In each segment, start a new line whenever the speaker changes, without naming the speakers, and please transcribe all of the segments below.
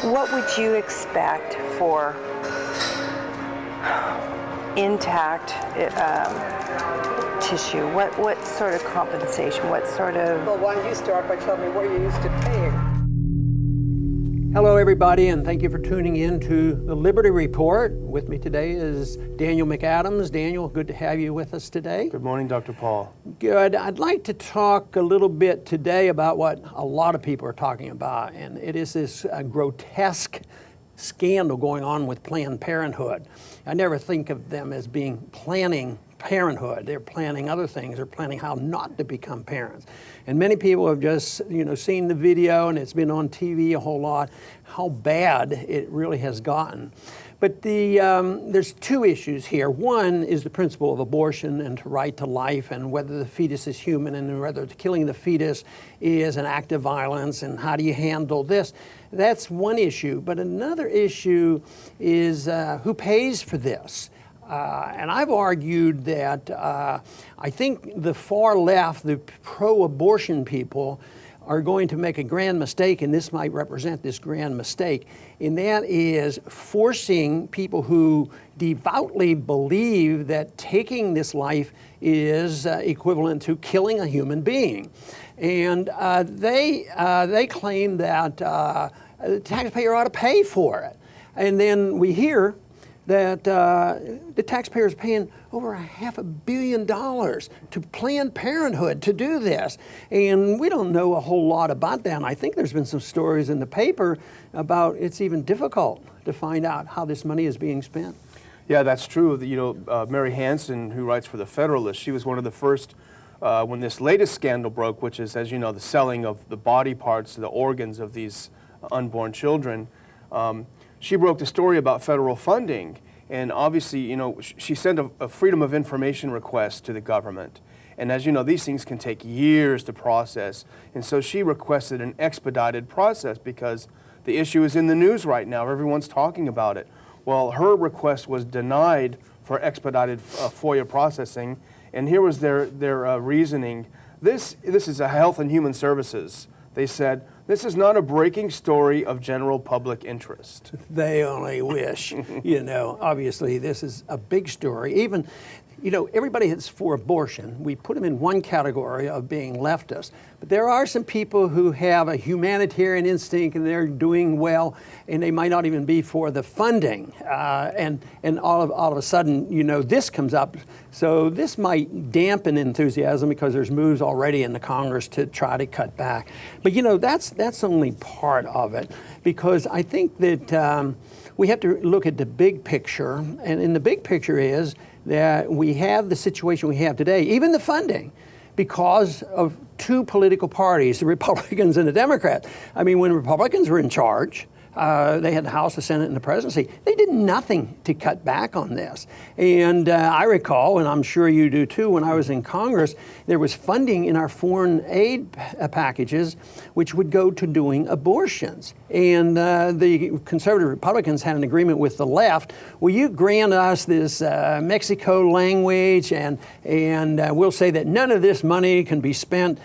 What would you expect for intact tissue? What sort of compensation? What sort of...
Well, why don't you start by telling me what you're used to paying?
Hello, everybody, and thank you for tuning in to the Liberty Report. With me today is Daniel McAdams. Daniel, good to have you with us today.
Good morning, Dr. Paul.
Good. I'd like to talk a little bit today about what a lot of people are talking about, and it is this grotesque scandal going on with Planned Parenthood. I never think of them as being planning parenthood. They're planning other things. They're planning how not to become parents. And many people have just, seen the video, and it's been on TV a whole lot, how bad it really has gotten. But there's two issues here. One is the principle of abortion and the right to life, and whether the fetus is human and whether killing the fetus is an act of violence, and how do you handle this? That's one issue. But another issue is who pays for this? And I've argued that I think the far left, the pro-abortion people, are going to make a grand mistake, and this might represent this grand mistake, and that is forcing people who devoutly believe that taking this life is equivalent to killing a human being. And they claim that the taxpayer ought to pay for it. And then we hear that the taxpayer is paying over $500 million to Planned Parenthood to do this. And we don't know a whole lot about that. And I think there's been some stories in the paper about it's even difficult to find out how this money is being spent.
Yeah, that's true. Mary Hansen, who writes for The Federalist, she was one of the first when this latest scandal broke, which is, as you know, the selling of the body parts, the organs of these unborn children. She broke the story about federal funding, and obviously, she sent a Freedom of Information request to the government. And as you know, these things can take years to process, and so she requested an expedited process because the issue is in the news right now. Everyone's talking about it. Well, her request was denied for expedited FOIA processing, and here was their reasoning. This is a Health and Human Services. They said, this is not a breaking story of general public interest.
They only wish. Obviously this is a big story. Even, everybody that's for abortion, we put them in one category of being leftist. But there are some people who have a humanitarian instinct and they're doing well, and they might not even be for the funding. And all of a sudden, this comes up. So this might dampen enthusiasm because there's moves already in the Congress to try to cut back. But that's only part of it, because I think that we have to look at the big picture, and in the big picture is that we have the situation we have today, even the funding, because of two political parties, the Republicans and the Democrats. I mean, when Republicans were in charge, they had the House, the Senate, and the presidency. They did nothing to cut back on this. And I recall, and I'm sure you do too, when I was in Congress, there was funding in our foreign aid packages which would go to doing abortions. And the conservative Republicans had an agreement with the left. Will you grant us this Mexico language, and we'll say that none of this money can be spent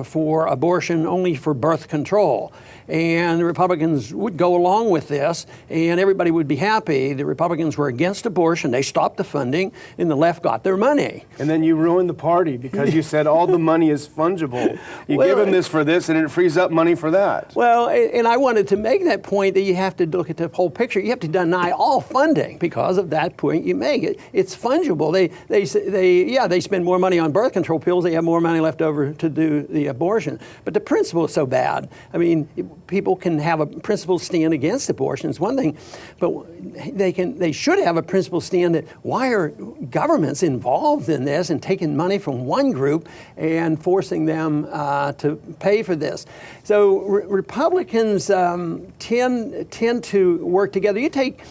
for abortion, only for birth control. And the Republicans would go along with this, and everybody would be happy. The Republicans were against abortion. They stopped the funding, and the left got their money.
And then you ruined the party because you said all the money is fungible. You give them this for this, and it frees up money for that.
Well, and I wanted to make that point that you have to look at the whole picture. You have to deny all funding because of that point you make. It's fungible. They spend more money on birth control pills. They have more money left over to do the abortion. But the principle is so bad. I mean, people can have a principled stand against abortion, is one thing, but they should have a principled stand that why are governments involved in this and taking money from one group and forcing them to pay for this. So Republicans tend to work together. You take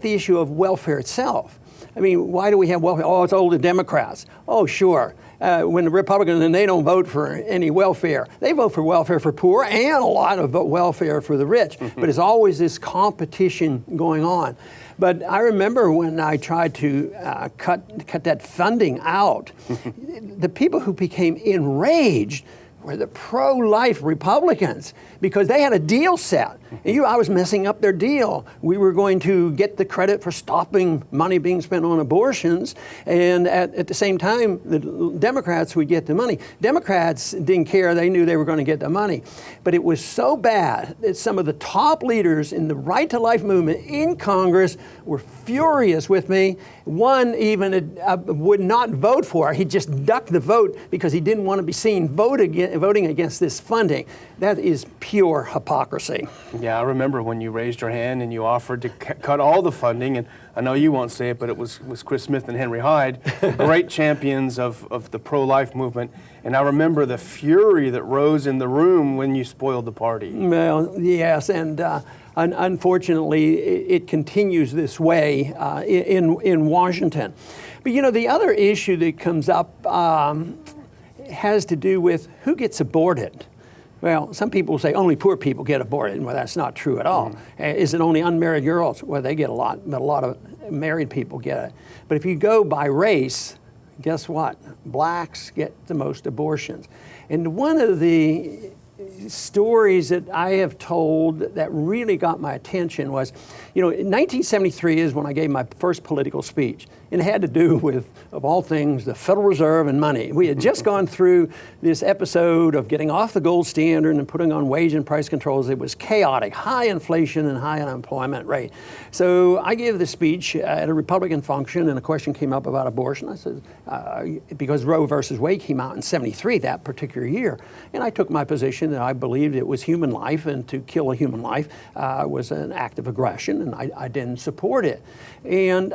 the issue of welfare itself. I mean, why do we have welfare? Oh, it's all the Democrats. Oh, sure. When the Republicans, and they don't vote for any welfare. They vote for welfare for poor and a lot of welfare for the rich. Mm-hmm. But it's always this competition going on. But I remember when I tried to cut that funding out, the people who became enraged were the pro-life Republicans, because they had a deal set. And I was messing up their deal. We were going to get the credit for stopping money being spent on abortions, and at the same time, the Democrats would get the money. Democrats didn't care. They knew they were going to get the money. But it was so bad that some of the top leaders in the Right to Life movement in Congress were furious with me. One even would not vote for it. He just ducked the vote because he didn't want to be seen voting against this funding. That is pure hypocrisy.
Yeah, I remember when you raised your hand and you offered to cut all the funding, and I know you won't say it, but it was Chris Smith and Henry Hyde, great champions of the pro-life movement. And I remember the fury that rose in the room when you spoiled the party.
Well, yes, and unfortunately, it continues this way in Washington. But you know, the other issue that comes up has to do with who gets aborted. Well, some people say only poor people get aborted. Well, that's not true at all. Is it only unmarried girls? Well, they get a lot, but a lot of married people get it. But if you go by race, guess what? Blacks get the most abortions. And one of the stories that I have told that really got my attention was, you know, in 1973 is when I gave my first political speech. And it had to do with, of all things, the Federal Reserve and money. We had just gone through this episode of getting off the gold standard and putting on wage and price controls. It was chaotic, high inflation and high unemployment rate. So I gave the speech at a Republican function, and a question came up about abortion. I said, because Roe versus Wade came out in 73, that particular year. And I took my position that I believed it was human life, and to kill a human life was an act of aggression, and I didn't support it. And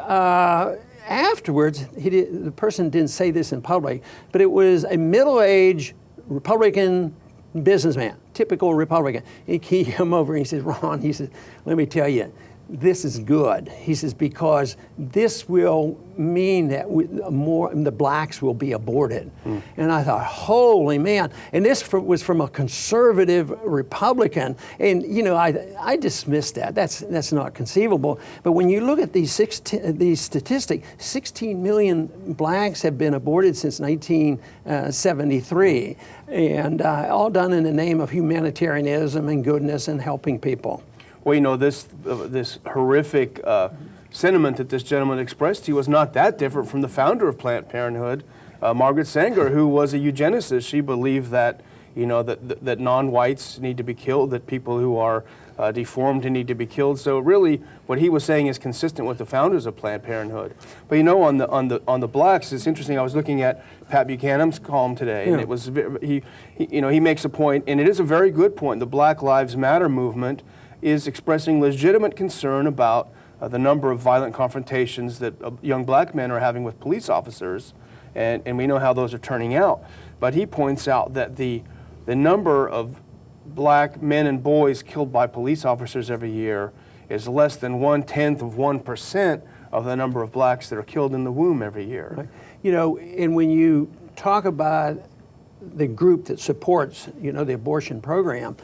afterwards, the person didn't say this in public, but it was a middle-aged Republican businessman, typical Republican. He came over and he says, Ron, he says, let me tell you, this is good. He says, because this will mean that the blacks will be aborted. And I thought, holy man. And this was from a conservative Republican. And, you know, I dismissed that. That's not conceivable. But when you look at these statistics, 16 million blacks have been aborted since 1973. And all done in the name of humanitarianism and goodness and helping people.
Well, you know, this horrific sentiment that this gentleman expressed to you was not that different from the founder of Planned Parenthood, Margaret Sanger, who was a eugenicist. She believed that, you know, that non-whites need to be killed, that people who are deformed need to be killed. So really, what he was saying is consistent with the founders of Planned Parenthood. But you know, on the blacks, it's interesting. I was looking at Pat Buchanan's column today, and it was he makes a point, and it is a very good point. The Black Lives Matter movement is expressing legitimate concern about the number of violent confrontations that young black men are having with police officers, and we know how those are turning out. But he points out that the number of black men and boys killed by police officers every year is less than 0.1% of the number of blacks that are killed in the womb every year.
Right. You know, and when you talk about the group that supports, you know, the abortion program,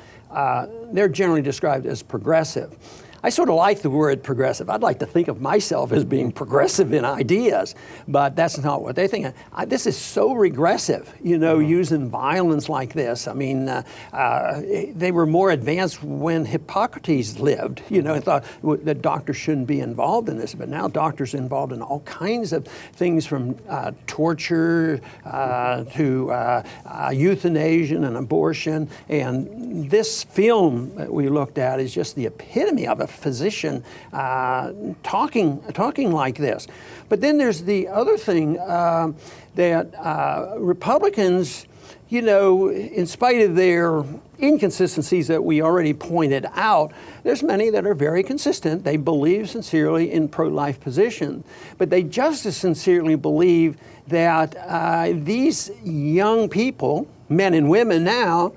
they're generally described as progressive. I sort of like the word progressive. I'd like to think of myself as being progressive in ideas, but that's not what they think. This is so regressive, you know, using violence like this. I mean, they were more advanced when Hippocrates lived, you know, and thought that doctors shouldn't be involved in this, but now doctors are involved in all kinds of things, from torture to euthanasia and abortion. And this film that we looked at is just the epitome of a physician talking like this. But then there's the other thing that Republicans, you know, in spite of their inconsistencies that we already pointed out, there's many that are very consistent. They believe sincerely in pro-life position, but they just as sincerely believe that these young people, men and women now,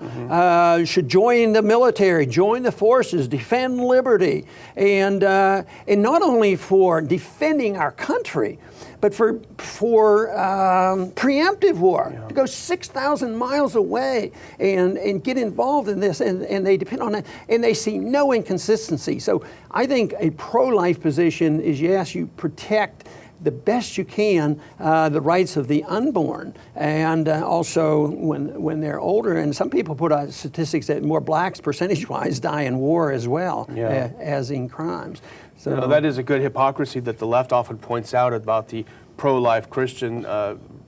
should join the military, join the forces, defend liberty, and not only for defending our country, but for preemptive war, to go 6,000 miles away and get involved in this, and they depend on that, and they see no inconsistency. So I think a pro-life position is, yes, you protect the best you can the rights of the unborn, and also when they're older. And some people put out statistics that more blacks percentage-wise die in war as well as in crimes. So
that is a good hypocrisy that the left often points out about the pro-life Christian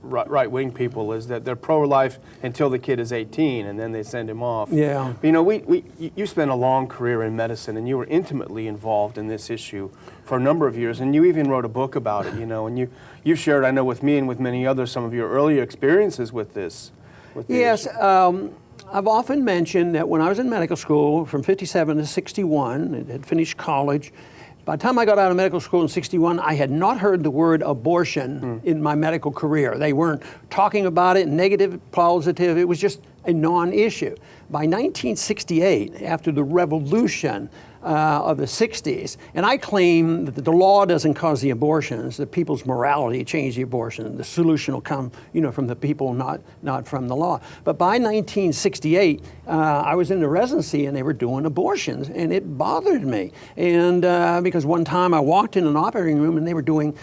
right-wing people, is that they're pro-life until the kid is 18 and then they send him off.
Yeah.
But, you know, you spent a long career in medicine and you were intimately involved in this issue for a number of years, and you even wrote a book about it, you know, and you shared, I know, with me and with many others, some of your earlier experiences with this.
Yes. I've often mentioned that when I was in medical school from 57 to 61, and had finished college, by the time I got out of medical school in 61, I had not heard the word abortion in my medical career. They weren't talking about it, negative, positive. It was just a non-issue. By 1968, after the revolution of the 60s, and I claim that the law doesn't cause the abortions, that people's morality changed the abortion. The solution will come, you know, from the people, not from the law. But by 1968, I was in the residency and they were doing abortions, and it bothered me. And because one time I walked in an operating room and they were doing,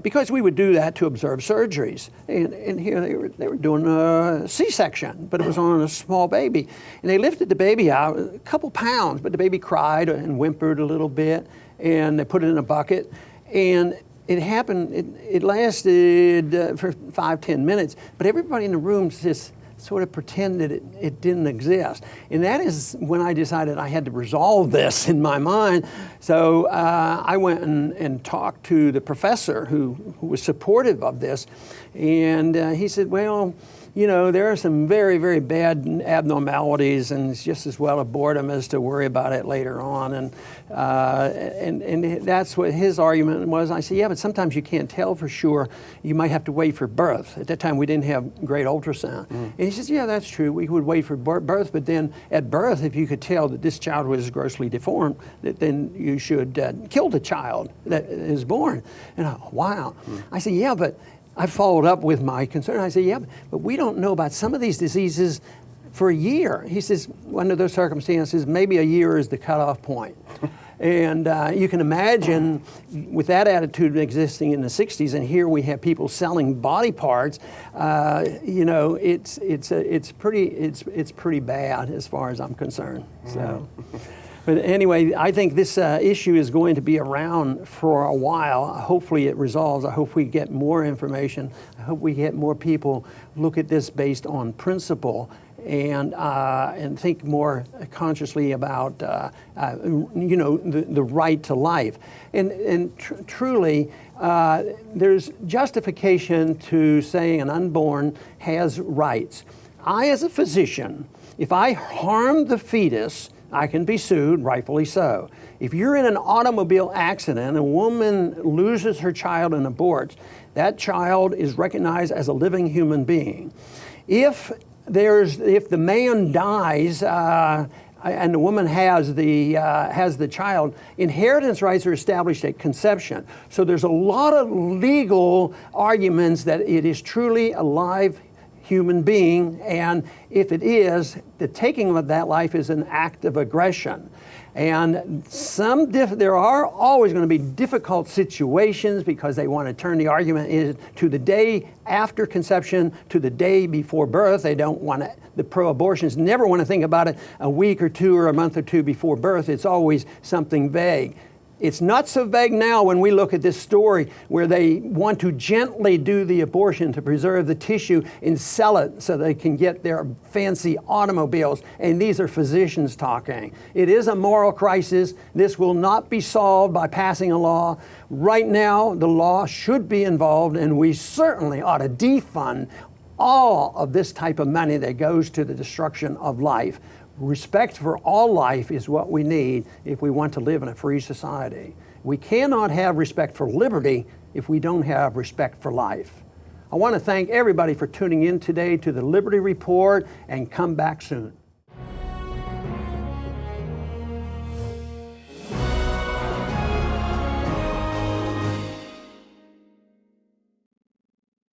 because we would do that to observe surgeries, and here they were doing a C-section, but it was on a small baby. And they lifted the baby out, a couple pounds, but the baby cried and whimpered a little bit, and they put it in a bucket. And it happened, it lasted for 5-10 minutes, but everybody in the room just sort of pretended it didn't exist. And that is when I decided I had to resolve this in my mind. So I went and talked to the professor who was supportive of this, and he said, well, you know, there are some very, very bad abnormalities, and it's just as well a boredom as to worry about it later on. And that's what his argument was. I said, yeah, but sometimes you can't tell for sure. You might have to wait for birth. At that time, we didn't have great ultrasound. And he says, yeah, that's true. We would wait for birth, but then at birth, if you could tell that this child was grossly deformed, then you should kill the child that is born. And wow. I said, yeah, but I followed up with my concern. I said, yeah, but we don't know about some of these diseases for a year. He says, under those circumstances, maybe a year is the cutoff point. And you can imagine with that attitude existing in the 60s, and here we have people selling body parts, you know, it's pretty bad as far as I'm concerned. So. But anyway, I think this issue is going to be around for a while. Hopefully it resolves. I hope we get more information. I hope we get more people look at this based on principle and think more consciously about you know, the right to life. And truly, there's justification to saying an unborn has rights. I, as a physician, if I harm the fetus, I can be sued, rightfully so. If you're in an automobile accident, a woman loses her child and aborts, that child is recognized as a living human being. If the man dies and the woman has the child, inheritance rights are established at conception. So there's a lot of legal arguments that it is truly a live human being, and if it is, the taking of that life is an act of aggression. And there are always going to be difficult situations because they want to turn the argument to the day after conception to the day before birth. They don't want to, the pro-abortions never want to think about it a week or two or a month or two before birth. It's always something vague. It's not so vague now when we look at this story where they want to gently do the abortion to preserve the tissue and sell it so they can get their fancy automobiles. And these are physicians talking. It is a moral crisis. This will not be solved by passing a law. Right now, the law should be involved, and we certainly ought to defund all of this type of money that goes to the destruction of life. Respect for all life is what we need if we want to live in a free society. We cannot have respect for liberty if we don't have respect for life. I want to thank everybody for tuning in today to the Liberty Report, and come back soon.